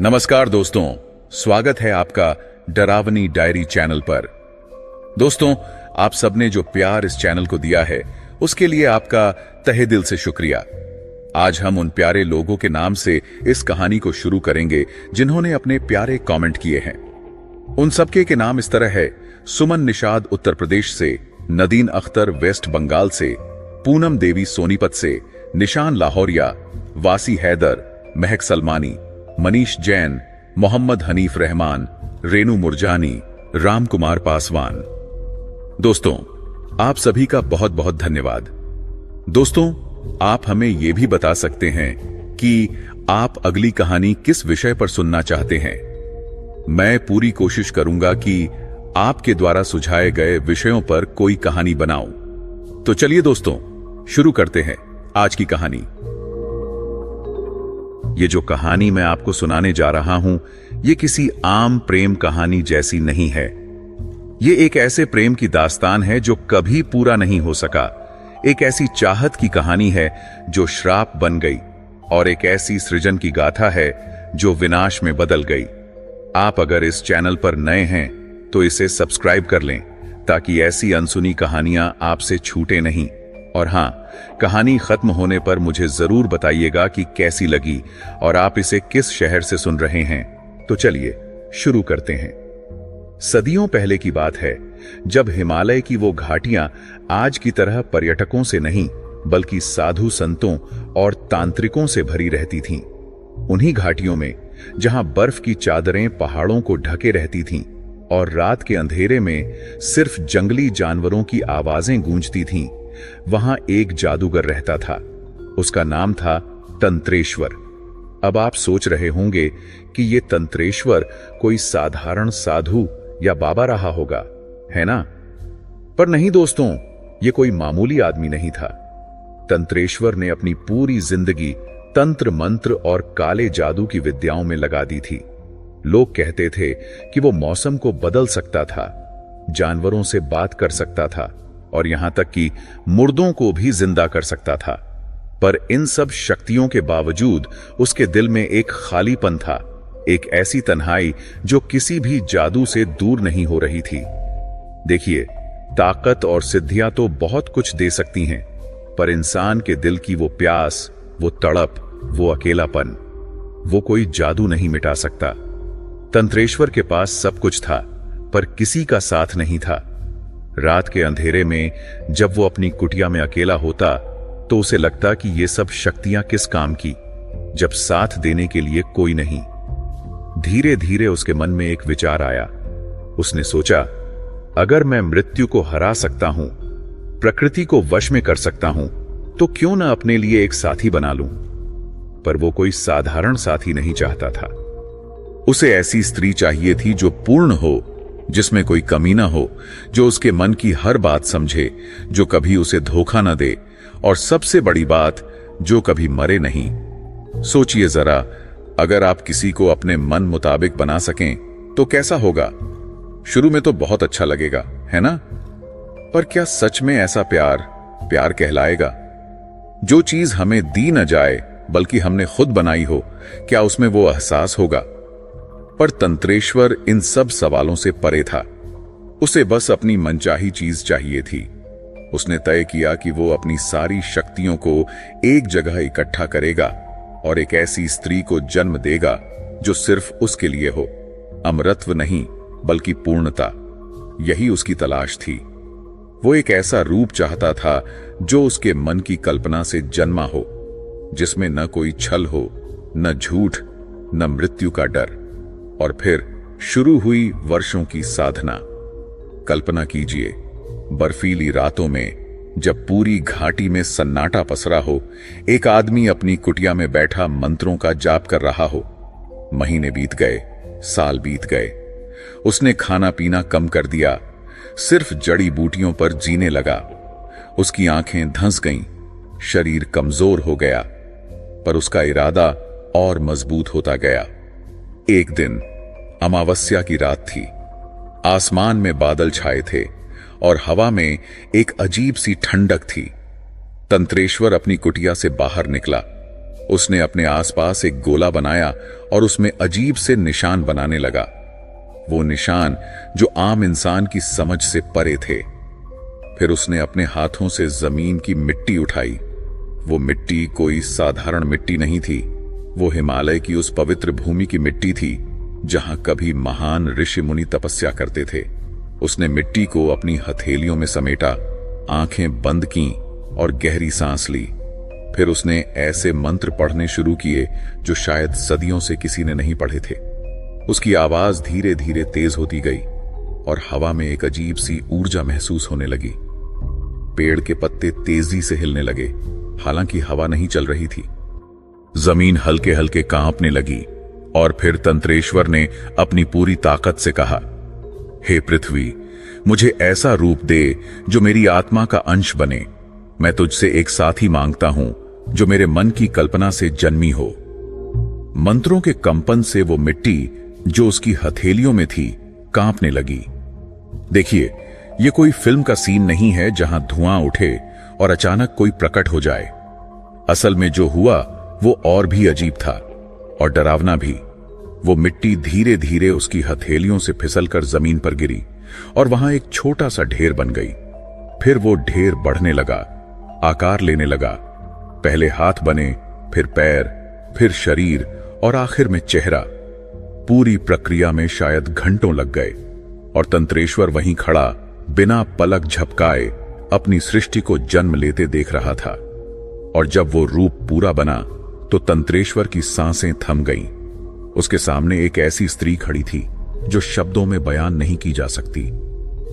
नमस्कार दोस्तों, स्वागत है आपका डरावनी डायरी चैनल पर। दोस्तों, आप सबने जो प्यार इस चैनल को दिया है उसके लिए आपका तहे दिल से शुक्रिया। आज हम उन प्यारे लोगों के नाम से इस कहानी को शुरू करेंगे जिन्होंने अपने प्यारे कमेंट किए हैं। उन सबके के नाम इस तरह है: सुमन निषाद उत्तर प्रदेश से, नदीन अख्तर वेस्ट बंगाल से, पूनम देवी सोनीपत से, निशान लाहौरिया, वासी हैदर, महक सलमानी, मनीष जैन, मोहम्मद हनीफ रहमान, रेनू मुरजानी, राम कुमार पासवान। दोस्तों, आप सभी का बहुत बहुत धन्यवाद। दोस्तों, आप हमें यह भी बता सकते हैं कि आप अगली कहानी किस विषय पर सुनना चाहते हैं। मैं पूरी कोशिश करूंगा कि आपके द्वारा सुझाए गए विषयों पर कोई कहानी बनाऊं। तो चलिए दोस्तों, शुरू करते हैं आज की कहानी। ये जो कहानी मैं आपको सुनाने जा रहा हूं, ये किसी आम प्रेम कहानी जैसी नहीं है। ये एक ऐसे प्रेम की दास्तान है जो कभी पूरा नहीं हो सका। एक ऐसी चाहत की कहानी है जो श्राप बन गई, और एक ऐसी सृजन की गाथा है जो विनाश में बदल गई। आप अगर इस चैनल पर नए हैं तो इसे सब्सक्राइब कर लें ताकि ऐसी अनसुनी कहानियां आपसे छूटे नहीं। और हां, कहानी खत्म होने पर मुझे जरूर बताइएगा कि कैसी लगी और आप इसे किस शहर से सुन रहे हैं। तो चलिए शुरू करते हैं। सदियों पहले की बात है, जब हिमालय की वो घाटियां आज की तरह पर्यटकों से नहीं बल्कि साधु संतों और तांत्रिकों से भरी रहती थीं। उन्हीं घाटियों में जहां बर्फ की चादरें पहाड़ों को ढके रहती थीं और रात के अंधेरे में सिर्फ जंगली जानवरों की आवाजें गूंजती थीं, वहां एक जादूगर रहता था। उसका नाम था तंत्रेश्वर। अब आप सोच रहे होंगे कि ये तंत्रेश्वर कोई साधारण साधु या बाबा रहा होगा, है ना? पर नहीं दोस्तों, ये कोई मामूली आदमी नहीं था। तंत्रेश्वर ने अपनी पूरी जिंदगी तंत्र मंत्र और काले जादू की विद्याओं में लगा दी थी। लोग कहते थे कि वो मौसम को बदल सकता था, जानवरों से बात कर सकता था और यहां तक कि मुर्दों को भी जिंदा कर सकता था। पर इन सब शक्तियों के बावजूद उसके दिल में एक खालीपन था, एक ऐसी तन्हाई जो किसी भी जादू से दूर नहीं हो रही थी। देखिए, ताकत और सिद्धियां तो बहुत कुछ दे सकती हैं, पर इंसान के दिल की वो प्यास, वो तड़प, वो अकेलापन, वो कोई जादू नहीं मिटा सकता। तंत्रेश्वर के पास सब कुछ था, पर किसी का साथ नहीं था। रात के अंधेरे में जब वो अपनी कुटिया में अकेला होता तो उसे लगता कि ये सब शक्तियां किस काम की, जब साथ देने के लिए कोई नहीं। धीरे धीरे उसके मन में एक विचार आया। उसने सोचा, अगर मैं मृत्यु को हरा सकता हूं, प्रकृति को वश में कर सकता हूं, तो क्यों ना अपने लिए एक साथी बना लूं। पर वो कोई साधारण साथी नहीं चाहता था। उसे ऐसी स्त्री चाहिए थी जो पूर्ण हो, जिसमें कोई कमी ना हो, जो उसके मन की हर बात समझे, जो कभी उसे धोखा न दे, और सबसे बड़ी बात, जो कभी मरे नहीं। सोचिए जरा, अगर आप किसी को अपने मन मुताबिक बना सकें तो कैसा होगा? शुरू में तो बहुत अच्छा लगेगा, है ना? पर क्या सच में ऐसा प्यार कहलाएगा? जो चीज हमें दी न जाए बल्कि हमने खुद बनाई हो, क्या उसमें वो एहसास होगा? पर तंत्रेश्वर इन सब सवालों से परे था। उसे बस अपनी मनचाही चीज चाहिए थी। उसने तय किया कि वो अपनी सारी शक्तियों को एक जगह इकट्ठा करेगा और एक ऐसी स्त्री को जन्म देगा जो सिर्फ उसके लिए हो। अमरत्व नहीं बल्कि पूर्णता, यही उसकी तलाश थी। वो एक ऐसा रूप चाहता था जो उसके मन की कल्पना से जन्मा हो, जिसमें न कोई छल हो, न झूठ, न मृत्यु का डर। और फिर शुरू हुई वर्षों की साधना। कल्पना कीजिए, बर्फीली रातों में जब पूरी घाटी में सन्नाटा पसरा हो, एक आदमी अपनी कुटिया में बैठा मंत्रों का जाप कर रहा हो। महीने बीत गए, साल बीत गए। उसने खाना पीना कम कर दिया, सिर्फ जड़ी बूटियों पर जीने लगा। उसकी आंखें धंस गईं, शरीर कमजोर हो गया, पर उसका इरादा और मजबूत होता गया। एक दिन अमावस्या की रात थी। आसमान में बादल छाए थे और हवा में एक अजीब सी ठंडक थी। तंत्रेश्वर अपनी कुटिया से बाहर निकला। उसने अपने आसपास एक गोला बनाया और उसमें अजीब से निशान बनाने लगा, वो निशान जो आम इंसान की समझ से परे थे। फिर उसने अपने हाथों से जमीन की मिट्टी उठाई। वो मिट्टी कोई साधारण मिट्टी नहीं थी, वो हिमालय की उस पवित्र भूमि की मिट्टी थी जहां कभी महान ऋषि मुनि तपस्या करते थे। उसने मिट्टी को अपनी हथेलियों में समेटा, आंखें बंद की और गहरी सांस ली। फिर उसने ऐसे मंत्र पढ़ने शुरू किए जो शायद सदियों से किसी ने नहीं पढ़े थे। उसकी आवाज धीरे धीरे तेज होती गई और हवा में एक अजीब सी ऊर्जा महसूस होने लगी। पेड़ के पत्ते तेजी से हिलने लगे, हालांकि हवा नहीं चल रही थी। जमीन हल्के हल्के कांपने लगी और फिर तंत्रेश्वर ने अपनी पूरी ताकत से कहा, हे पृथ्वी, मुझे ऐसा रूप दे जो मेरी आत्मा का अंश बने। मैं तुझसे एक साथी मांगता हूं जो मेरे मन की कल्पना से जन्मी हो। मंत्रों के कंपन से वो मिट्टी जो उसकी हथेलियों में थी कांपने लगी। देखिए, ये कोई फिल्म का सीन नहीं है जहां धुआं उठे और अचानक कोई प्रकट हो जाए। असल में जो हुआ वो और भी अजीब था और डरावना भी। वो मिट्टी धीरे धीरे उसकी हथेलियों से फिसलकर जमीन पर गिरी और वहां एक छोटा सा ढेर बन गई। फिर वो ढेर बढ़ने लगा, आकार लेने लगा। पहले हाथ बने, फिर पैर, फिर शरीर और आखिर में चेहरा। पूरी प्रक्रिया में शायद घंटों लग गए और तंत्रेश्वर वहीं खड़ा बिना पलक झपकाए अपनी सृष्टि को जन्म लेते देख रहा था। और जब वो रूप पूरा बना तो तंत्रेश्वर की सांसें थम गईं। उसके सामने एक ऐसी स्त्री खड़ी थी जो शब्दों में बयान नहीं की जा सकती।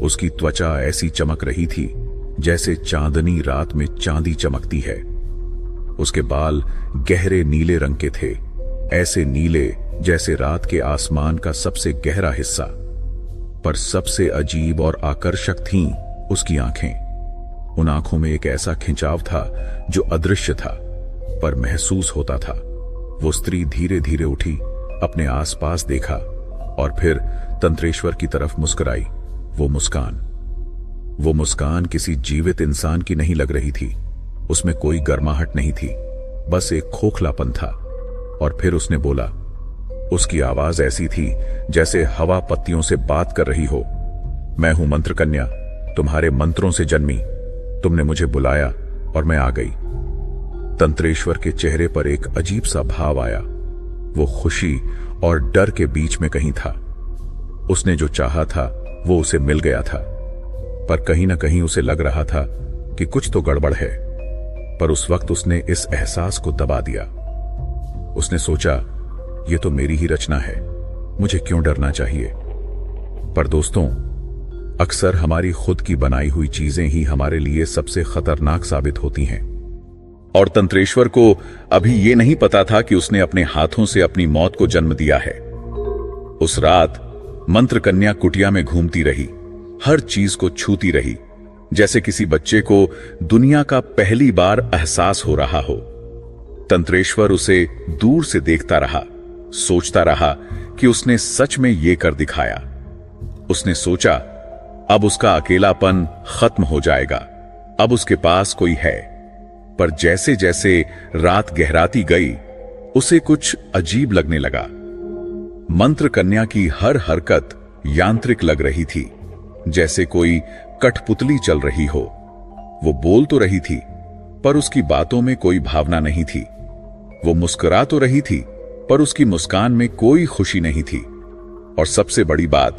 उसकी त्वचा ऐसी चमक रही थी जैसे चांदनी रात में चांदी चमकती है। उसके बाल गहरे नीले रंग के थे, ऐसे नीले जैसे रात के आसमान का सबसे गहरा हिस्सा। पर सबसे अजीब और आकर्षक थीं उसकी आंखें। उन आंखों में एक ऐसा खिंचाव था जो अदृश्य था पर महसूस होता था। वो स्त्री धीरे धीरे उठी, अपने आसपास देखा और फिर तंत्रेश्वर की तरफ मुस्कुराई। वो मुस्कान किसी जीवित इंसान की नहीं लग रही थी। उसमें कोई गर्माहट नहीं थी, बस एक खोखलापन था। और फिर उसने बोला। उसकी आवाज ऐसी थी जैसे हवा पत्तियों से बात कर रही हो। मैं हूं मंत्र कन्या, तुम्हारे मंत्रों से जन्मी। तुमने मुझे बुलाया और मैं आ गई। तंत्रेश्वर के चेहरे पर एक अजीब सा भाव आया। वो खुशी और डर के बीच में कहीं था। उसने जो चाहा था वो उसे मिल गया था, पर कहीं ना कहीं उसे लग रहा था कि कुछ तो गड़बड़ है। पर उस वक्त उसने इस एहसास को दबा दिया। उसने सोचा, ये तो मेरी ही रचना है, मुझे क्यों डरना चाहिए। पर दोस्तों, अक्सर हमारी खुद की बनाई हुई चीजें ही हमारे लिए सबसे खतरनाक साबित होती हैं। और तंत्रेश्वर को अभी ये नहीं पता था कि उसने अपने हाथों से अपनी मौत को जन्म दिया है। उस रात मंत्र कन्या कुटिया में घूमती रही, हर चीज को छूती रही, जैसे किसी बच्चे को दुनिया का पहली बार एहसास हो रहा हो। तंत्रेश्वर उसे दूर से देखता रहा, सोचता रहा कि उसने सच में ये कर दिखाया। उसने सोचा, अब उसका अकेलापन खत्म हो जाएगा, अब उसके पास कोई है। पर जैसे जैसे रात गहराती गई, उसे कुछ अजीब लगने लगा। मंत्र कन्या की हर हरकत यांत्रिक लग रही थी, जैसे कोई कठपुतली चल रही हो। वो बोल तो रही थी, पर उसकी बातों में कोई भावना नहीं थी। वो मुस्कुरा तो रही थी, पर उसकी मुस्कान में कोई खुशी नहीं थी। और सबसे बड़ी बात,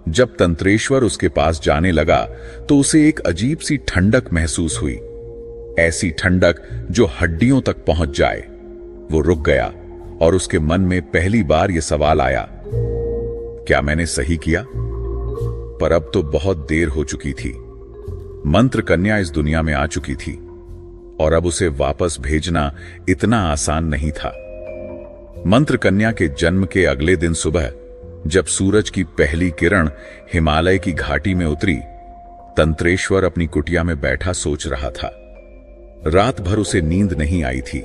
जब तंत्रेश्वर उसके पास जाने लगा तो उसे एक अजीब सी ठंडक महसूस हुई, ऐसी ठंडक जो हड्डियों तक पहुंच जाए। वो रुक गया और उसके मन में पहली बार यह सवाल आया, क्या मैंने सही किया? पर अब तो बहुत देर हो चुकी थी। मंत्र कन्या इस दुनिया में आ चुकी थी और अब उसे वापस भेजना इतना आसान नहीं था। मंत्र कन्या के जन्म के अगले दिन सुबह, जब सूरज की पहली किरण हिमालय की घाटी में उतरी, तंत्रेश्वर अपनी कुटिया में बैठा सोच रहा था। रात भर उसे नींद नहीं आई थी।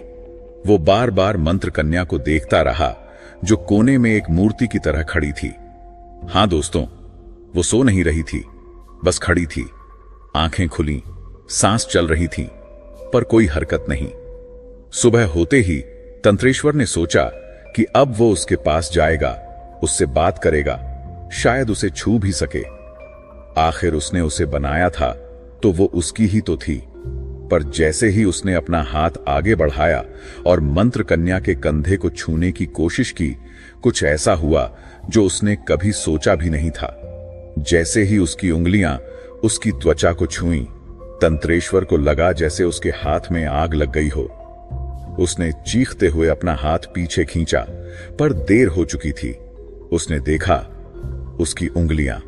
वो बार बार मंत्र कन्या को देखता रहा, जो कोने में एक मूर्ति की तरह खड़ी थी। हां दोस्तों, वो सो नहीं रही थी, बस खड़ी थी, आंखें खुली, सांस चल रही थी, पर कोई हरकत नहीं। सुबह होते ही तंत्रेश्वर ने सोचा कि अब वो उसके पास जाएगा, उससे बात करेगा, शायद उसे छू भी सके। आखिर उसने उसे बनाया था तो वो उसकी ही तो थी। पर जैसे ही उसने अपना हाथ आगे बढ़ाया और मंत्र कन्या के कंधे को छूने की कोशिश की, कुछ ऐसा हुआ जो उसने कभी सोचा भी नहीं था। जैसे ही उसकी उंगलियां उसकी त्वचा को छुईं, तंत्रेश्वर को लगा जैसे उसके हाथ में आग लग गई हो। उसने चीखते हुए अपना हाथ पीछे खींचा, पर देर हो चुकी थी। उसने देखा उसकी उंगलियां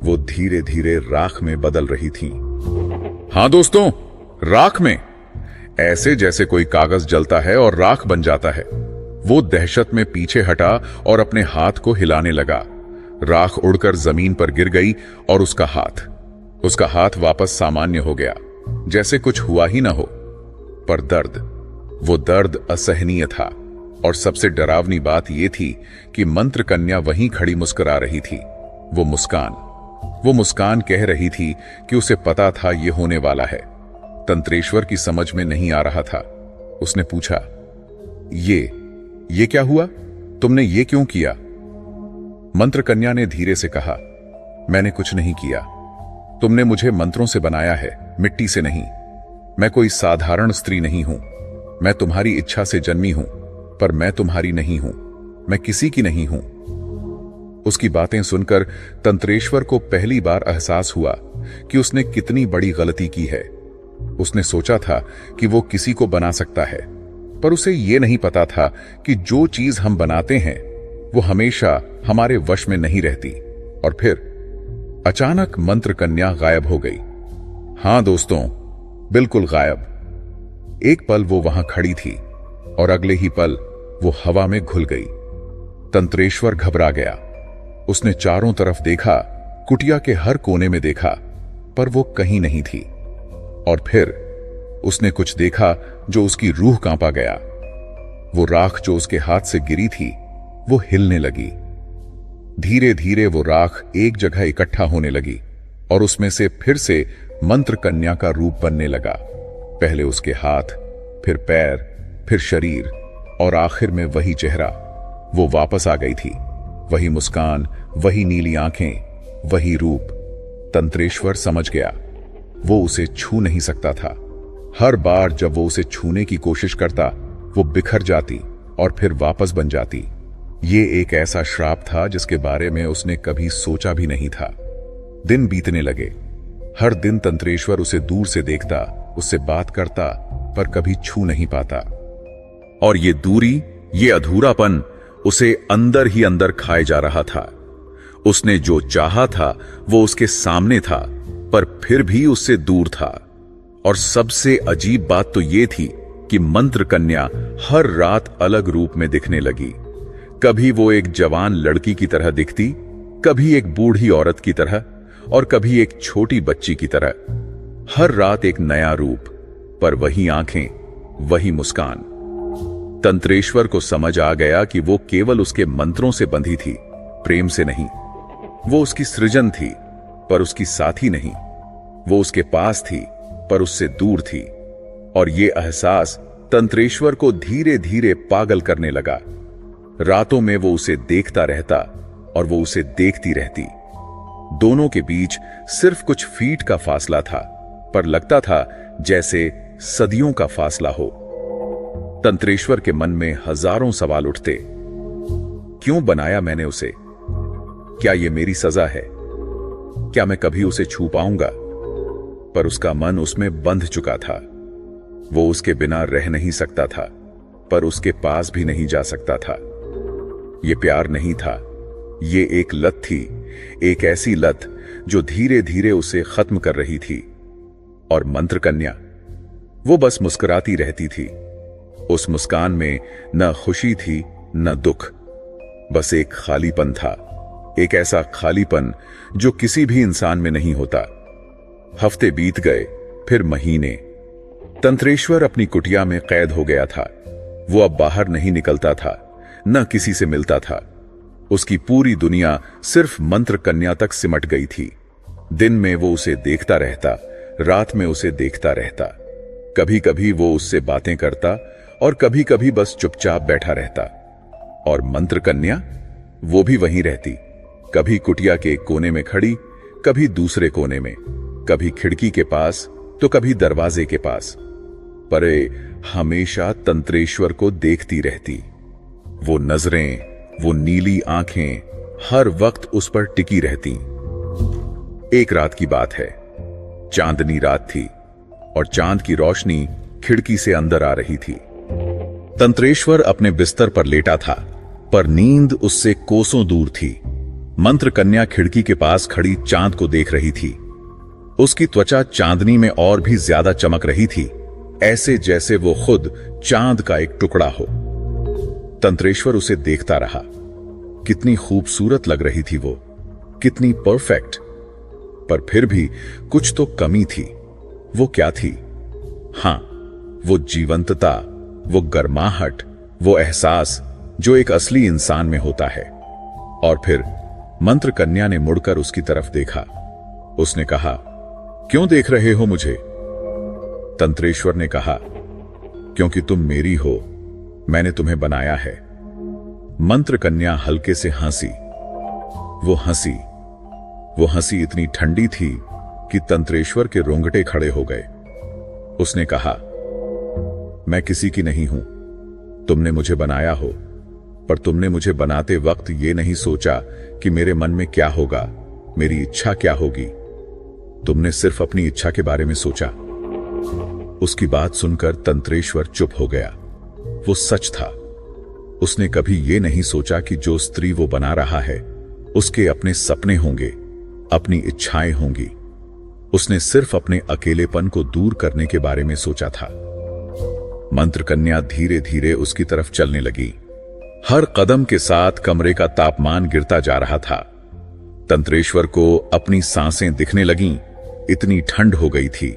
वो धीरे धीरे राख में बदल रही थीं। हां दोस्तों, राख में, ऐसे जैसे कोई कागज जलता है और राख बन जाता है। वो दहशत में पीछे हटा और अपने हाथ को हिलाने लगा। राख उड़कर जमीन पर गिर गई और उसका हाथ वापस सामान्य हो गया, जैसे कुछ हुआ ही ना हो। पर वो दर्द असहनीय था। और सबसे डरावनी बात यह थी कि मंत्र कन्या वहीं खड़ी मुस्कुरा रही थी। वो मुस्कान कह रही थी कि उसे पता था यह होने वाला है। तंत्रेश्वर की समझ में नहीं आ रहा था। उसने पूछा, ये क्या हुआ? तुमने ये क्यों किया? मंत्र कन्या ने धीरे से कहा, मैंने कुछ नहीं किया। तुमने मुझे मंत्रों से बनाया है, मिट्टी से नहीं। मैं कोई साधारण स्त्री नहीं हूं। मैं तुम्हारी इच्छा से जन्मी हूं, पर मैं तुम्हारी नहीं हूं। मैं किसी की नहीं हूं। उसकी बातें सुनकर तंत्रेश्वर को पहली बार एहसास हुआ कि उसने कितनी बड़ी गलती की है। उसने सोचा था कि वो किसी को बना सकता है, पर उसे यह नहीं पता था कि जो चीज हम बनाते हैं वो हमेशा हमारे वश में नहीं रहती। और फिर अचानक मंत्र कन्या गायब हो गई। हां दोस्तों, बिल्कुल गायब। एक पल वो वहां खड़ी थी और अगले ही पल वो हवा में घुल गई। तंत्रेश्वर घबरा गया। उसने चारों तरफ देखा, कुटिया के हर कोने में देखा, पर वो कहीं नहीं थी। और फिर उसने कुछ देखा जो उसकी रूह कांपा गया। वो राख जो उसके हाथ से गिरी थी वो हिलने लगी। धीरे धीरे वो राख एक जगह इकट्ठा होने लगी और उसमें से फिर से मंत्र कन्या का रूप बनने लगा। पहले उसके हाथ, फिर पैर, फिर शरीर और आखिर में वही चेहरा। वो वापस आ गई थी। वही मुस्कान, वही नीली आंखें, वही रूप। तंत्रेश्वर समझ गया, वो उसे छू नहीं सकता था। हर बार जब वो उसे छूने की कोशिश करता, वो बिखर जाती और फिर वापस बन जाती। ये एक ऐसा श्राप था जिसके बारे में उसने कभी सोचा भी नहीं था। दिन बीतने लगे। हर दिन तंत्रेश्वर उसे दूर से देखता, उससे बात करता, पर कभी छू नहीं पाता। और ये दूरी, ये अधूरापन उसे अंदर ही अंदर खाए जा रहा था। उसने जो चाहा था वो उसके सामने था, पर फिर भी उससे दूर था। और सबसे अजीब बात तो ये थी कि मंत्र कन्या हर रात अलग रूप में दिखने लगी। कभी वो एक जवान लड़की की तरह दिखती, कभी एक बूढ़ी औरत की तरह, और कभी एक छोटी बच्ची की तरह। हर रात एक नया रूप, पर वही आंखें, वही मुस्कान। तंत्रेश्वर को समझ आ गया कि वो केवल उसके मंत्रों से बंधी थी, प्रेम से नहीं। वो उसकी सृजन थी, पर उसकी साथी नहीं। वो उसके पास थी, पर उससे दूर थी। और ये एहसास तंत्रेश्वर को धीरे धीरे पागल करने लगा। रातों में वो उसे देखता रहता और वो उसे देखती रहती। दोनों के बीच सिर्फ कुछ फीट का फासला था, पर लगता था जैसे सदियों का फासला हो। तंत्रेश्वर के मन में हजारों सवाल उठते। क्यों बनाया मैंने उसे? क्या ये मेरी सजा है? क्या मैं कभी उसे छू पाऊंगा? पर उसका मन उसमें बंध चुका था। वो उसके बिना रह नहीं सकता था, पर उसके पास भी नहीं जा सकता था। ये प्यार नहीं था, ये एक लत थी, एक ऐसी लत जो धीरे धीरे उसे खत्म कर रही थी। और मंत्र कन्या, वो बस मुस्कुराती रहती थी। उस मुस्कान में न खुशी थी न दुख, बस एक खालीपन था। एक ऐसा खालीपन जो किसी भी इंसान में नहीं होता। हफ्ते बीत गए, फिर महीने। तंत्रेश्वर अपनी कुटिया में कैद हो गया था। वो अब बाहर नहीं निकलता था, न किसी से मिलता था। उसकी पूरी दुनिया सिर्फ मंत्र कन्या तक सिमट गई थी। दिन में वो उसे देखता रहता, रात में उसे देखता रहता। कभी कभी वो उससे बातें करता और कभी कभी बस चुपचाप बैठा रहता। और मंत्र कन्या, वो भी वहीं रहती, कभी कुटिया के एक कोने में खड़ी, कभी दूसरे कोने में, कभी खिड़की के पास तो कभी दरवाजे के पास, पर हमेशा तंत्रेश्वर को देखती रहती। वो नजरें, वो नीली आंखें हर वक्त उस पर टिकी रहती। एक रात की बात है, चांदनी रात थी और चांद की रोशनी खिड़की से अंदर आ रही थी। तंत्रेश्वर अपने बिस्तर पर लेटा था, पर नींद उससे कोसों दूर थी। मंत्र कन्या खिड़की के पास खड़ी चांद को देख रही थी। उसकी त्वचा चांदनी में और भी ज्यादा चमक रही थी, ऐसे जैसे वो खुद चांद का एक टुकड़ा हो। तंत्रेश्वर उसे देखता रहा। कितनी खूबसूरत लग रही थी वो, कितनी परफेक्ट। पर फिर भी कुछ तो कमी थी। वो क्या थी? हां, वो जीवंतता, वो गर्माहट, वो एहसास जो एक असली इंसान में होता है। और फिर मंत्र कन्या ने मुड़कर उसकी तरफ देखा। उसने कहा, क्यों देख रहे हो मुझे? तंत्रेश्वर ने कहा, क्योंकि तुम मेरी हो, मैंने तुम्हें बनाया है। मंत्र कन्या हल्के से हंसी। वो हंसी इतनी ठंडी थी कि तंत्रेश्वर के रोंगटे खड़े हो गए। उसने कहा, मैं किसी की नहीं हूं, तुमने मुझे बनाया हो, पर तुमने मुझे बनाते वक्त ये नहीं सोचा कि मेरे मन में क्या होगा, मेरी इच्छा क्या होगी। तुमने सिर्फ अपनी इच्छा के बारे में सोचा। उसकी बात सुनकर तंत्रेश्वर चुप हो गया। वो सच था। उसने कभी ये नहीं सोचा कि जो स्त्री वो बना रहा है उसके अपने सपने होंगे, अपनी इच्छाएं होंगी। उसने सिर्फ अपने अकेलेपन को दूर करने के बारे में सोचा था। मंत्र कन्या धीरे धीरे उसकी तरफ चलने लगी। हर कदम के साथ कमरे का तापमान गिरता जा रहा था। तंत्रेश्वर को अपनी सांसें दिखने लगीं, इतनी ठंड हो गई थी।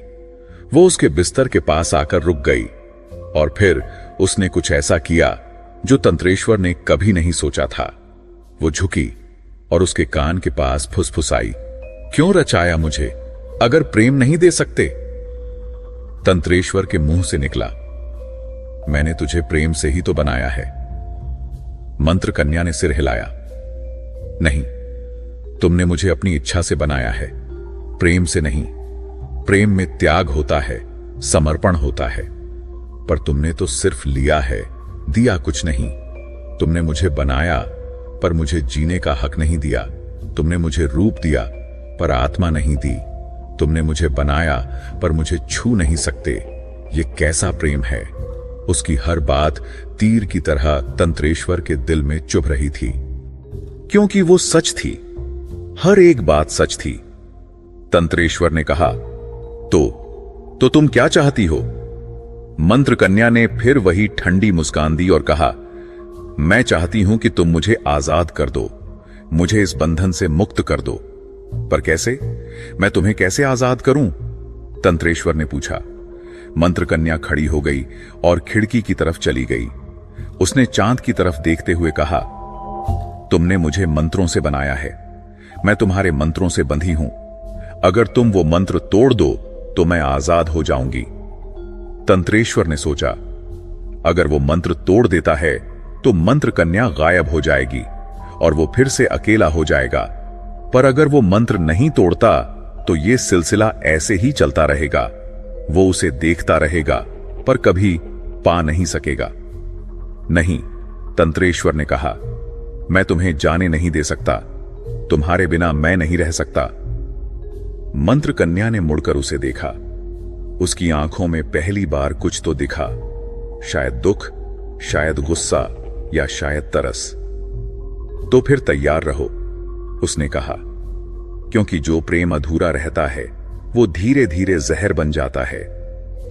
वो उसके बिस्तर के पास आकर रुक गई और फिर उसने कुछ ऐसा किया जो तंत्रेश्वर ने कभी नहीं सोचा था। वो झुकी और उसके कान के पास फुसफुसाई, क्यों रचाया मुझे, अगर प्रेम नहीं दे सकते? तंत्रेश्वर के मुंह से निकला, मैंने तुझे प्रेम से ही तो बनाया है। मंत्र कन्या ने सिर हिलाया, नहीं, तुमने मुझे अपनी इच्छा से बनाया है, प्रेम से नहीं। प्रेम में त्याग होता है, समर्पण होता है, पर तुमने तो सिर्फ लिया है, दिया कुछ नहीं। तुमने मुझे बनाया पर मुझे जीने का हक नहीं दिया। तुमने मुझे रूप दिया पर आत्मा नहीं दी। तुमने मुझे बनाया पर मुझे छू नहीं सकते। ये कैसा प्रेम है? उसकी हर बात तीर की तरह तंत्रेश्वर के दिल में चुभ रही थी, क्योंकि वो सच थी। हर एक बात सच थी। तंत्रेश्वर ने कहा, तो तुम क्या चाहती हो? मंत्र कन्या ने फिर वही ठंडी मुस्कान दी और कहा, मैं चाहती हूं कि तुम मुझे आजाद कर दो, मुझे इस बंधन से मुक्त कर दो। पर कैसे? मैं तुम्हें कैसे आजाद करूं? तंत्रेश्वर ने पूछा। मंत्र कन्या खड़ी हो गई और खिड़की की तरफ चली गई। उसने चांद की तरफ देखते हुए कहा, तुमने मुझे मंत्रों से बनाया है, मैं तुम्हारे मंत्रों से बंधी हूं। अगर तुम वो मंत्र तोड़ दो तो मैं आजाद हो जाऊंगी। तंत्रेश्वर ने सोचा, अगर वो मंत्र तोड़ देता है तो मंत्र कन्या गायब हो जाएगी और वो फिर से अकेला हो जाएगा। पर अगर वो मंत्र नहीं तोड़ता तो ये सिलसिला ऐसे ही चलता रहेगा। वो उसे देखता रहेगा पर कभी पा नहीं सकेगा। नहीं, तंत्रेश्वर ने कहा, मैं तुम्हें जाने नहीं दे सकता, तुम्हारे बिना मैं नहीं रह सकता। मंत्र कन्या ने मुड़कर उसे देखा। उसकी आंखों में पहली बार कुछ तो दिखा, शायद दुख, शायद गुस्सा या शायद तरस। तो फिर तैयार रहो, उसने कहा, क्योंकि जो प्रेम अधूरा रहता है वो धीरे धीरे जहर बन जाता है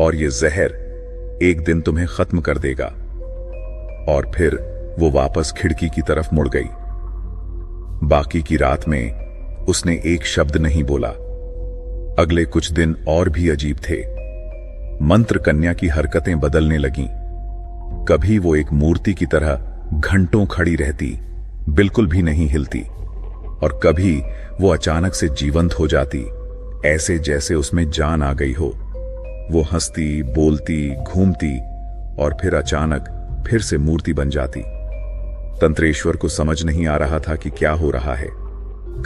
और ये जहर एक दिन तुम्हें खत्म कर देगा। और फिर वो वापस खिड़की की तरफ मुड़ गई। बाकी की रात में उसने एक शब्द नहीं बोला। अगले कुछ दिन और भी अजीब थे। मंत्र कन्या की हरकतें बदलने लगीं। कभी वो एक मूर्ति की तरह घंटों खड़ी रहती, बिल्कुल भी नहीं हिलती, और कभी वो अचानक से जीवंत हो जाती, ऐसे जैसे उसमें जान आ गई हो। वो हंसती, बोलती, घूमती और फिर अचानक फिर से मूर्ति बन जाती। तंत्रेश्वर को समझ नहीं आ रहा था कि क्या हो रहा है।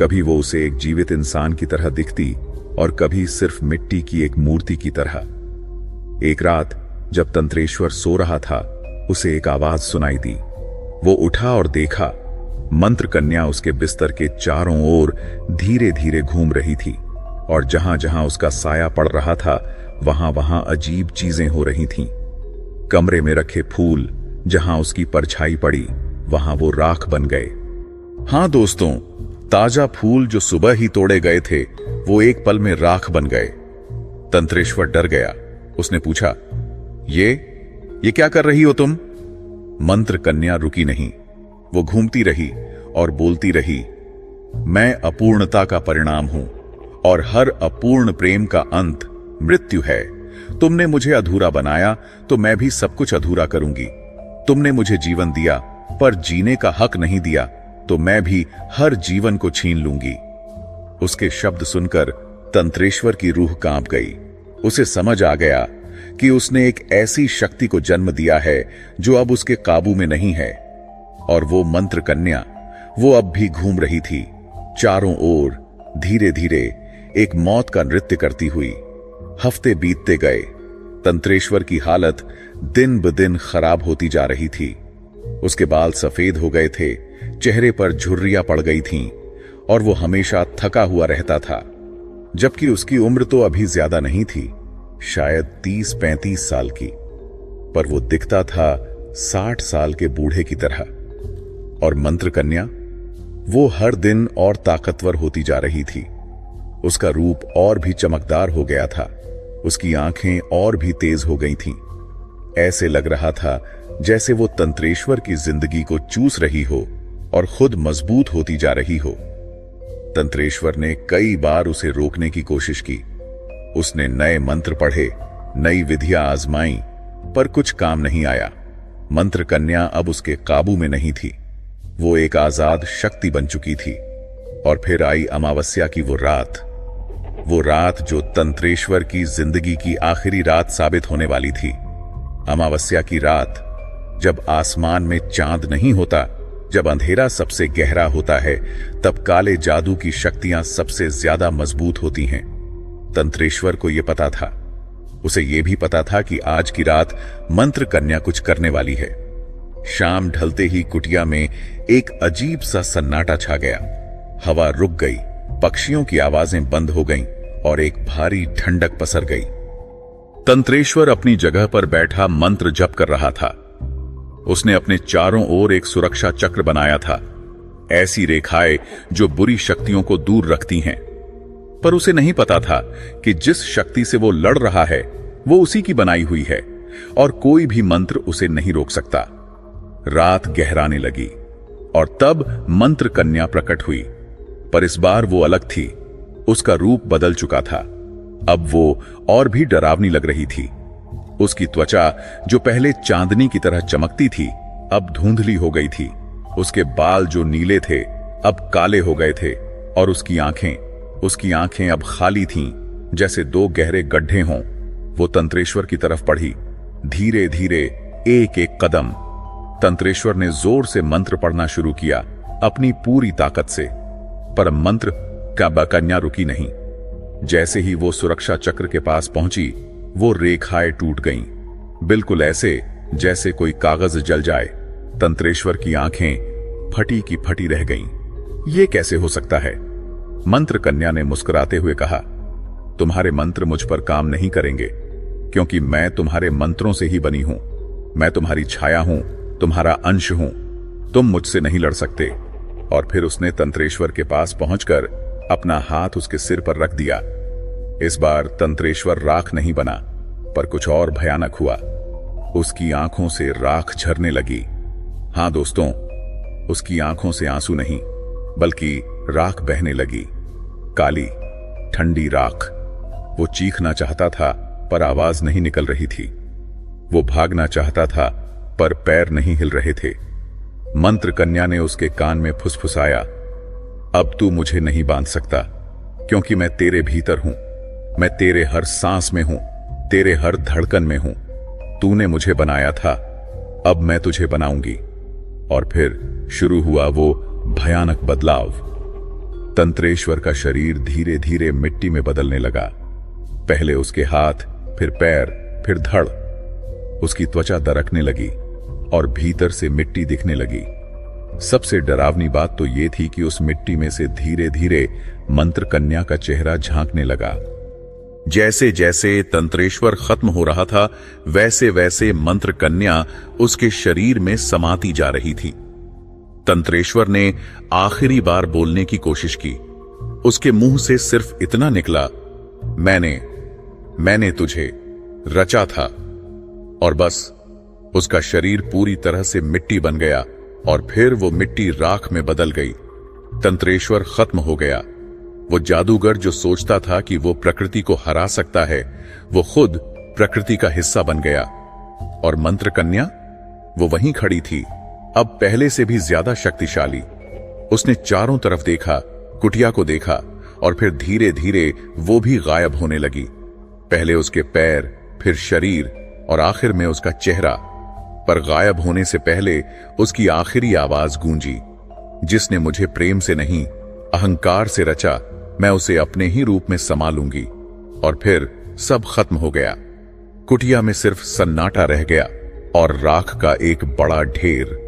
कभी वो उसे एक जीवित इंसान की तरह दिखती और कभी सिर्फ मिट्टी की एक मूर्ति की तरह। एक रात जब तंत्रेश्वर सो रहा था, उसे एक आवाज सुनाई दी। वो उठा और देखा, मंत्र कन्या उसके बिस्तर के चारों ओर धीरे धीरे घूम रही थी और जहां जहां उसका साया पड़ रहा था वहां वहां अजीब चीजें हो रही थीं। कमरे में रखे फूल जहां उसकी परछाई पड़ी वहां वो राख बन गए। हां दोस्तों, ताजा फूल जो सुबह ही तोड़े गए थे वो एक पल में राख बन गए। तंत्रेश्वर डर गया। उसने पूछा, ये क्या कर रही हो तुम? मंत्र कन्या रुकी नहीं। वो घूमती रही और बोलती रही, मैं अपूर्णता का परिणाम हूं और हर अपूर्ण प्रेम का अंत मृत्यु है। तुमने मुझे अधूरा बनाया तो मैं भी सब कुछ अधूरा करूंगी। तुमने मुझे जीवन दिया पर जीने का हक नहीं दिया तो मैं भी हर जीवन को छीन लूंगी। उसके शब्द सुनकर तंत्रेश्वर की रूह कांप गई। उसे समझ आ गया कि उसने एक ऐसी शक्ति को जन्म दिया है जो अब उसके काबू में नहीं है। और वो मंत्र कन्या, वो अब भी घूम रही थी चारों ओर, धीरे धीरे एक मौत का नृत्य करती हुई। हफ्ते बीतते गए। तंत्रेश्वर की हालत दिन ब दिन खराब होती जा रही थी। उसके बाल सफेद हो गए थे, चेहरे पर झुर्रियां पड़ गई थीं और वो हमेशा थका हुआ रहता था, जबकि उसकी उम्र तो अभी ज्यादा नहीं थी, शायद 30-35 साल की, पर वो दिखता था 60 साल के बूढ़े की तरह। और मंत्र कन्या, वो हर दिन और ताकतवर होती जा रही थी। उसका रूप और भी चमकदार हो गया था, उसकी आंखें और भी तेज हो गई थीं। ऐसे लग रहा था जैसे वो तंत्रेश्वर की जिंदगी को चूस रही हो और खुद मजबूत होती जा रही हो। तंत्रेश्वर ने कई बार उसे रोकने की कोशिश की। उसने नए मंत्र पढ़े, नई विधियां आजमाई, पर कुछ काम नहीं आया। मंत्र कन्या अब उसके काबू में नहीं थी। वो एक आजाद शक्ति बन चुकी थी। और फिर आई अमावस्या की वो रात जो तंत्रेश्वर की जिंदगी की आखिरी रात साबित होने वाली थी। अमावस्या की रात, जब आसमान में चांद नहीं होता, जब अंधेरा सबसे गहरा होता है, तब काले जादू की शक्तियां सबसे ज्यादा मजबूत होती हैं। तंत्रेश्वर को यह पता था। उसे यह भी पता था कि आज की रात मंत्र कन्या कुछ करने वाली है। शाम ढलते ही कुटिया में एक अजीब सा सन्नाटा छा गया। हवा रुक गई, पक्षियों की आवाजें बंद हो गईं और एक भारी ठंडक पसर गई। तंत्रेश्वर अपनी जगह पर बैठा मंत्र जप कर रहा था। उसने अपने चारों ओर एक सुरक्षा चक्र बनाया था, ऐसी रेखाएं जो बुरी शक्तियों को दूर रखती हैं। पर उसे नहीं पता था कि जिस शक्ति से वो लड़ रहा है वो उसी की बनाई हुई है और कोई भी मंत्र उसे नहीं रोक सकता। रात गहराने लगी और तब मंत्र कन्या प्रकट हुई, पर इस बार वो अलग थी। उसका रूप बदल चुका था। अब वो और भी डरावनी लग रही थी। उसकी त्वचा, जो पहले चांदनी की तरह चमकती थी, अब धुंधली हो गई थी। उसके बाल जो नीले थे अब काले हो गए थे और उसकी आंखें अब खाली थीं, जैसे दो गहरे गड्ढे हों। वो तंत्रेश्वर की तरफ बढ़ी, धीरे धीरे, एक एक कदम। तंत्रेश्वर ने जोर से मंत्र पढ़ना शुरू किया, अपनी पूरी ताकत से। पर मंत्र का कन्या रुकी नहीं। जैसे ही वो सुरक्षा चक्र के पास पहुंची, वो रेखाएं टूट गईं, बिल्कुल ऐसे जैसे कोई कागज जल जाए। तंत्रेश्वर की आंखें फटी की फटी रह गईं। ये कैसे हो सकता है? मंत्र कन्या ने मुस्कुराते हुए कहा, तुम्हारे मंत्र मुझ पर काम नहीं करेंगे, क्योंकि मैं तुम्हारे मंत्रों से ही बनी हूं। मैं तुम्हारी छाया हूं, तुम्हारा अंश हूं। तुम मुझसे नहीं लड़ सकते। और फिर उसने तंत्रेश्वर के पास पहुंचकर अपना हाथ उसके सिर पर रख दिया। इस बार तंत्रेश्वर राख नहीं बना, पर कुछ और भयानक हुआ। उसकी आंखों से राख झरने लगी। हां दोस्तों, उसकी आंखों से आंसू नहीं, बल्कि राख बहने लगी, काली ठंडी राख। वो चीखना चाहता था पर आवाज नहीं निकल रही थी। वो भागना चाहता था पर पैर नहीं हिल रहे थे। मंत्र कन्या ने उसके कान में फुसफुसाया, अब तू मुझे नहीं बांध सकता, क्योंकि मैं तेरे भीतर हूं। मैं तेरे हर सांस में हूं, तेरे हर धड़कन में हूं। तूने मुझे बनाया था, अब मैं तुझे बनाऊंगी। और फिर शुरू हुआ वो भयानक बदलाव। तंत्रेश्वर का शरीर धीरे धीरे मिट्टी में बदलने लगा। पहले उसके हाथ, फिर पैर, फिर धड़। उसकी त्वचा दरकने लगी और भीतर से मिट्टी दिखने लगी। सबसे डरावनी बात तो यह थी कि उस मिट्टी में से धीरे धीरे मंत्र कन्या का चेहरा झांकने लगा। जैसे जैसे तंत्रेश्वर खत्म हो रहा था, वैसे वैसे मंत्र कन्या उसके शरीर में समाती जा रही थी। तंत्रेश्वर ने आखिरी बार बोलने की कोशिश की। उसके मुंह से सिर्फ इतना निकला, मैंने तुझे रचा था। और बस उसका शरीर पूरी तरह से मिट्टी बन गया और फिर वो मिट्टी राख में बदल गई। तंत्रेश्वर खत्म हो गया। वो जादूगर जो सोचता था कि वो प्रकृति को हरा सकता है, वो खुद प्रकृति का हिस्सा बन गया। और मंत्र कन्या, वो वहीं खड़ी थी, अब पहले से भी ज्यादा शक्तिशाली। उसने चारों तरफ देखा, कुटिया को देखा, और फिर धीरे धीरे वो भी गायब होने लगी। पहले उसके पैर, फिर शरीर और आखिर में उसका चेहरा। पर गायब होने से पहले उसकी आखिरी आवाज गूंजी, जिसने मुझे प्रेम से नहीं, अहंकार से रचा, मैं उसे अपने ही रूप में समा लूंगी। और फिर सब खत्म हो गया। कुटिया में सिर्फ सन्नाटा रह गया और राख का एक बड़ा ढेर।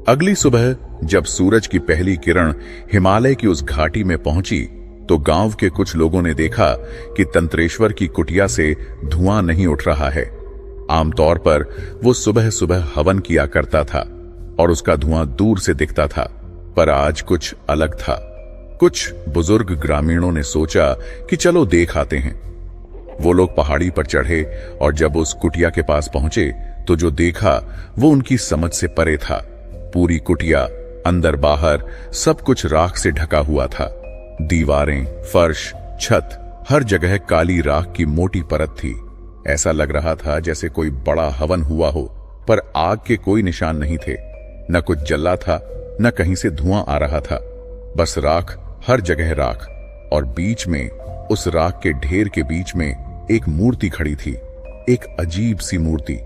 अगली सुबह जब सूरज की पहली किरण हिमालय की उस घाटी में पहुंची, तो गांव के कुछ लोगों ने देखा कि तंत्रेश्वर की कुटिया से धुआं नहीं उठ रहा है। आमतौर पर वो सुबह सुबह हवन किया करता था और उसका धुआं दूर से दिखता था, पर आज कुछ अलग था। कुछ बुजुर्ग ग्रामीणों ने सोचा कि चलो देख आते हैं। वो लोग पहाड़ी पर चढ़े और जब उस कुटिया के पास पहुंचे तो जो देखा वो उनकी समझ से परे था। पूरी कुटिया, अंदर बाहर, सब कुछ राख से ढका हुआ था। दीवारें, फर्श, छत, हर जगह काली राख की मोटी परत थी। ऐसा लग रहा था जैसे कोई बड़ा हवन हुआ हो, पर आग के कोई निशान नहीं थे। न कुछ जला था, न कहीं से धुआं आ रहा था। बस राख, हर जगह राख। और बीच में, उस राख के ढेर के बीच में एक मूर्ति खड़ी थी। एक अजीब सी मूर्ति,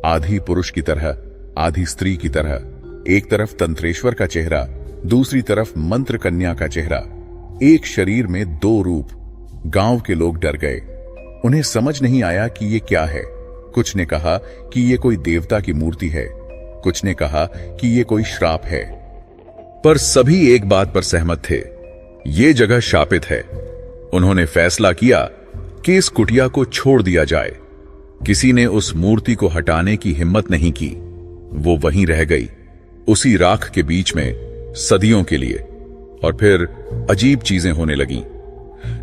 आधी पुरुष की तरह, आधी स्त्री की तरह। एक तरफ तंत्रेश्वर का चेहरा, दूसरी तरफ मंत्र कन्या का चेहरा। एक शरीर में दो रूप। गांव के लोग डर गए। उन्हें समझ नहीं आया कि ये क्या है। कुछ ने कहा कि ये कोई देवता की मूर्ति है, कुछ ने कहा कि ये कोई श्राप है, पर सभी एक बात पर सहमत थे, ये जगह शापित है। उन्होंने फैसला किया कि इस कुटिया को छोड़ दिया जाए। किसी ने उस मूर्ति को हटाने की हिम्मत नहीं की। वो वहीं रह गई, उसी राख के बीच में, सदियों के लिए। और फिर अजीब चीजें होने लगीं।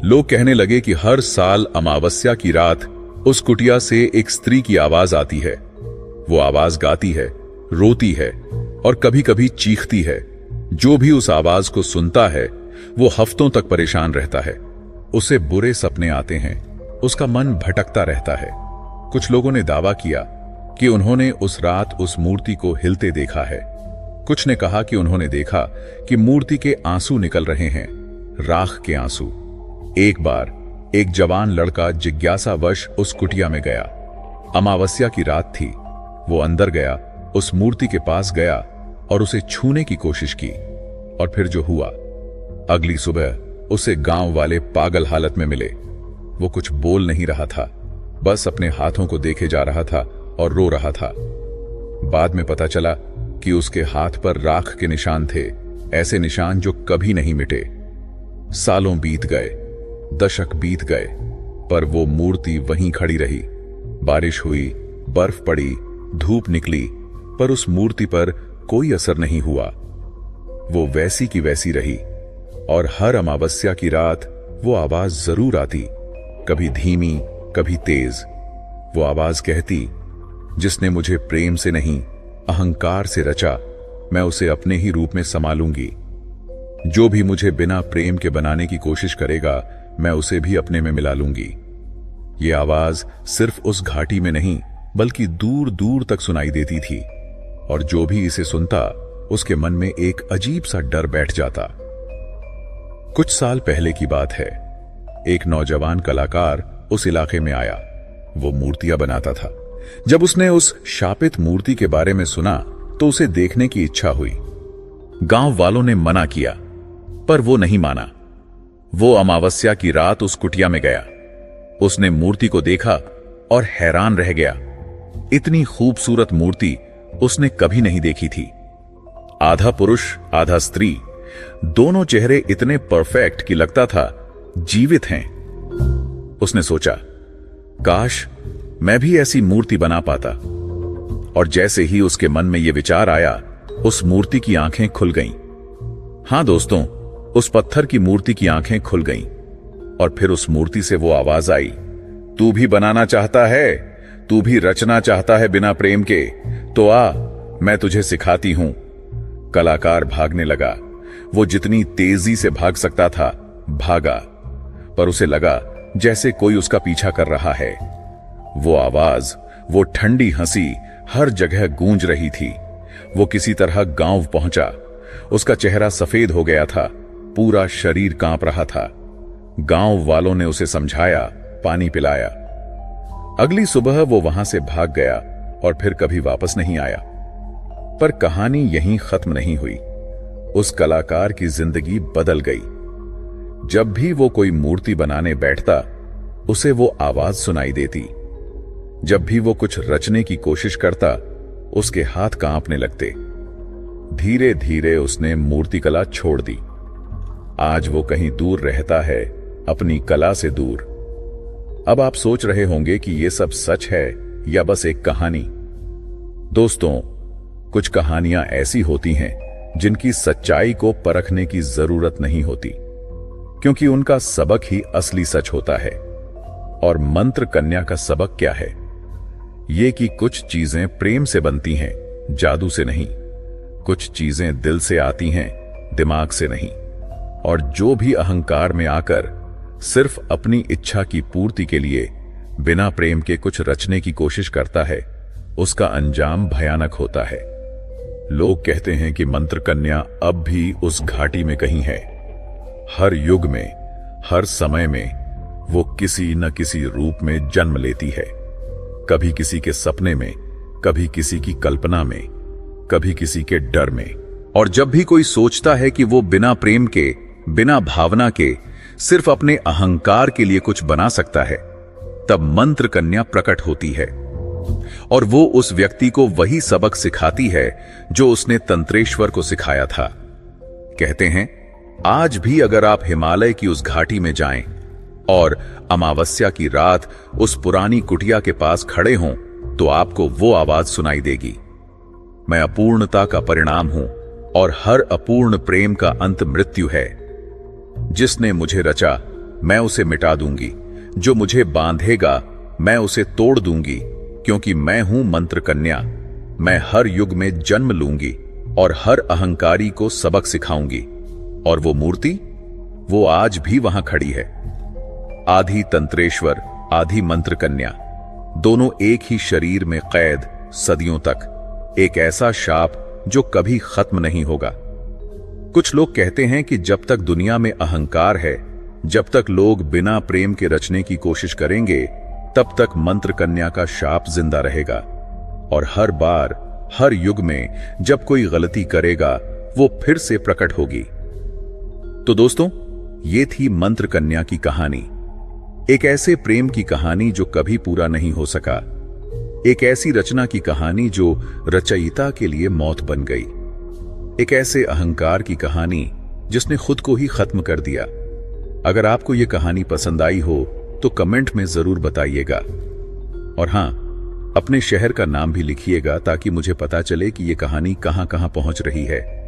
लोग कहने लगे कि हर साल अमावस्या की रात उस कुटिया से एक स्त्री की आवाज आती है। वो आवाज गाती है, रोती है और कभी कभी चीखती है। जो भी उस आवाज को सुनता है वो हफ्तों तक परेशान रहता है। उसे बुरे सपने आते हैं, उसका मन भटकता रहता है। कुछ लोगों ने दावा किया कि उन्होंने उस रात उस मूर्ति को हिलते देखा है। कुछ ने कहा कि उन्होंने देखा कि मूर्ति के आंसू निकल रहे हैं, राख के आंसू। एक बार एक जवान लड़का जिज्ञासावश उस कुटिया में गया। अमावस्या की रात थी। वो अंदर गया, उस मूर्ति के पास गया और उसे छूने की कोशिश की। और फिर जो हुआ, अगली सुबह उसे गांव वाले पागल हालत में मिले। वो कुछ बोल नहीं रहा था, बस अपने हाथों को देखे जा रहा था और रो रहा था। बाद में पता चला कि उसके हाथ पर राख के निशान थे, ऐसे निशान जो कभी नहीं मिटे। सालों बीत गए, दशक बीत गए, पर वो मूर्ति वहीं खड़ी रही। बारिश हुई, बर्फ पड़ी, धूप निकली, पर उस मूर्ति पर कोई असर नहीं हुआ। वो वैसी की वैसी रही। और हर अमावस्या की रात वो आवाज जरूर आती, कभी धीमी, कभी तेज। वो आवाज कहती, जिसने मुझे प्रेम से नहीं, अहंकार से रचा, मैं उसे अपने ही रूप में संभालूंगी। जो भी मुझे बिना प्रेम के बनाने की कोशिश करेगा, मैं उसे भी अपने में मिला लूंगी। ये आवाज सिर्फ उस घाटी में नहीं, बल्कि दूर दूर तक सुनाई देती थी। और जो भी इसे सुनता, उसके मन में एक अजीब सा डर बैठ जाता। कुछ साल पहले की बात है। एक नौजवान कलाकार उस इलाके में आया। वो मूर्तियां बनाता था, जब उसने उस शापित मूर्ति के बारे में सुना तो उसे देखने की इच्छा हुई। गांव वालों ने मना किया, पर वो नहीं माना। वो अमावस्या की रात उस कुटिया में गया। उसने मूर्ति को देखा और हैरान रह गया। इतनी खूबसूरत मूर्ति उसने कभी नहीं देखी थी। आधा पुरुष आधा स्त्री, दोनों चेहरे इतने परफेक्ट कि लगता था जीवित हैं। उसने सोचा, काश मैं भी ऐसी मूर्ति बना पाता। और जैसे ही उसके मन में यह विचार आया, उस मूर्ति की आंखें खुल गईं। हां दोस्तों, उस पत्थर की मूर्ति की आंखें खुल गईं और फिर उस मूर्ति से वो आवाज आई, तू भी बनाना चाहता है, तू भी रचना चाहता है बिना प्रेम के, तो आ, मैं तुझे सिखाती हूं। कलाकार भागने लगा। वो जितनी तेजी से भाग सकता था भागा, पर उसे लगा जैसे कोई उसका पीछा कर रहा है। वो आवाज, वो ठंडी हंसी हर जगह गूंज रही थी। वो किसी तरह गांव पहुंचा। उसका चेहरा सफेद हो गया था, पूरा शरीर कांप रहा था। गांव वालों ने उसे समझाया, पानी पिलाया। अगली सुबह वो वहां से भाग गया और फिर कभी वापस नहीं आया। पर कहानी यहीं खत्म नहीं हुई। उस कलाकार की जिंदगी बदल गई। जब भी वो कोई मूर्ति बनाने बैठता, उसे वो आवाज सुनाई देती। जब भी वो कुछ रचने की कोशिश करता, उसके हाथ कांपने लगते। धीरे धीरे उसने मूर्तिकला छोड़ दी। आज वो कहीं दूर रहता है, अपनी कला से दूर। अब आप सोच रहे होंगे कि ये सब सच है या बस एक कहानी। दोस्तों, कुछ कहानियां ऐसी होती हैं जिनकी सच्चाई को परखने की जरूरत नहीं होती, क्योंकि उनका सबक ही असली सच होता है। और मंत्र कन्या का सबक क्या है? ये कि कुछ चीजें प्रेम से बनती हैं, जादू से नहीं। कुछ चीजें दिल से आती हैं, दिमाग से नहीं। और जो भी अहंकार में आकर सिर्फ अपनी इच्छा की पूर्ति के लिए बिना प्रेम के कुछ रचने की कोशिश करता है, उसका अंजाम भयानक होता है। लोग कहते हैं कि मंत्र कन्या अब भी उस घाटी में कहीं है। हर युग में, हर समय में वो किसी न किसी रूप में जन्म लेती है। कभी किसी के सपने में, कभी किसी की कल्पना में, कभी किसी के डर में। और जब भी कोई सोचता है कि वो बिना प्रेम के, बिना भावना के, सिर्फ अपने अहंकार के लिए कुछ बना सकता है, तब मंत्र कन्या प्रकट होती है। और वो उस व्यक्ति को वही सबक सिखाती है जो उसने तंत्रेश्वर को सिखाया था। कहते हैं, आज भी अगर आप हिमालय की उस घाटी में जाएं और अमावस्या की रात उस पुरानी कुटिया के पास खड़े हों, तो आपको वो आवाज सुनाई देगी, मैं अपूर्णता का परिणाम हूं और हर अपूर्ण प्रेम का अंत मृत्यु है। जिसने मुझे रचा, मैं उसे मिटा दूंगी। जो मुझे बांधेगा, मैं उसे तोड़ दूंगी, क्योंकि मैं हूं मंत्र कन्या। मैं हर युग में जन्म लूंगी और हर अहंकारी को सबक सिखाऊंगी। और वो मूर्ति, वो आज भी वहां खड़ी है। आधी तंत्रेश्वर, आधी मंत्र कन्या, दोनों एक ही शरीर में कैद सदियों तक। एक ऐसा शाप जो कभी खत्म नहीं होगा। कुछ लोग कहते हैं कि जब तक दुनिया में अहंकार है, जब तक लोग बिना प्रेम के रचने की कोशिश करेंगे, तब तक मंत्र कन्या का शाप जिंदा रहेगा। और हर बार, हर युग में जब कोई गलती करेगा, वो फिर से प्रकट होगी। तो दोस्तों, ये थी मंत्र कन्या की कहानी। एक ऐसे प्रेम की कहानी जो कभी पूरा नहीं हो सका। एक ऐसी रचना की कहानी जो रचयिता के लिए मौत बन गई। एक ऐसे अहंकार की कहानी जिसने खुद को ही खत्म कर दिया। अगर आपको यह कहानी पसंद आई हो तो कमेंट में जरूर बताइएगा। और हां, अपने शहर का नाम भी लिखिएगा ताकि मुझे पता चले कि यह कहानी कहां कहां पहुंच रही है।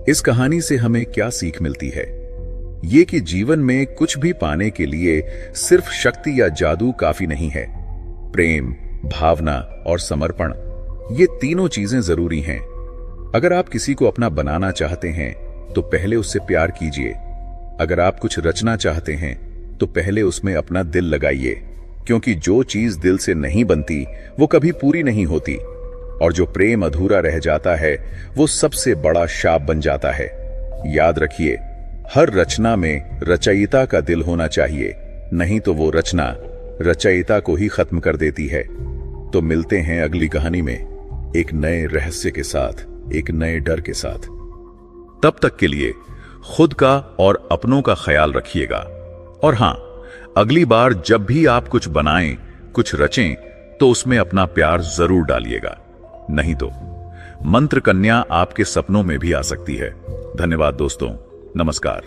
इस कहानी से हमें क्या सीख मिलती है? ये कि जीवन में कुछ भी पाने के लिए सिर्फ शक्ति या जादू काफी नहीं है। प्रेम, भावना और समर्पण, ये तीनों चीजें जरूरी हैं। अगर आप किसी को अपना बनाना चाहते हैं तो पहले उससे प्यार कीजिए। अगर आप कुछ रचना चाहते हैं तो पहले उसमें अपना दिल लगाइए, क्योंकि जो चीज दिल से नहीं बनती वो कभी पूरी नहीं होती। और जो प्रेम अधूरा रह जाता है वो सबसे बड़ा शाप बन जाता है। याद रखिए, हर रचना में रचयिता का दिल होना चाहिए, नहीं तो वो रचना रचयिता को ही खत्म कर देती है। तो मिलते हैं अगली कहानी में, एक नए रहस्य के साथ, एक नए डर के साथ। तब तक के लिए खुद का और अपनों का ख्याल रखिएगा। और हां, अगली बार जब भी आप कुछ बनाएं, कुछ रचें, तो उसमें अपना प्यार जरूर डालिएगा। नहीं तो मंत्र कन्या आपके सपनों में भी आ सकती है। धन्यवाद दोस्तों, नमस्कार।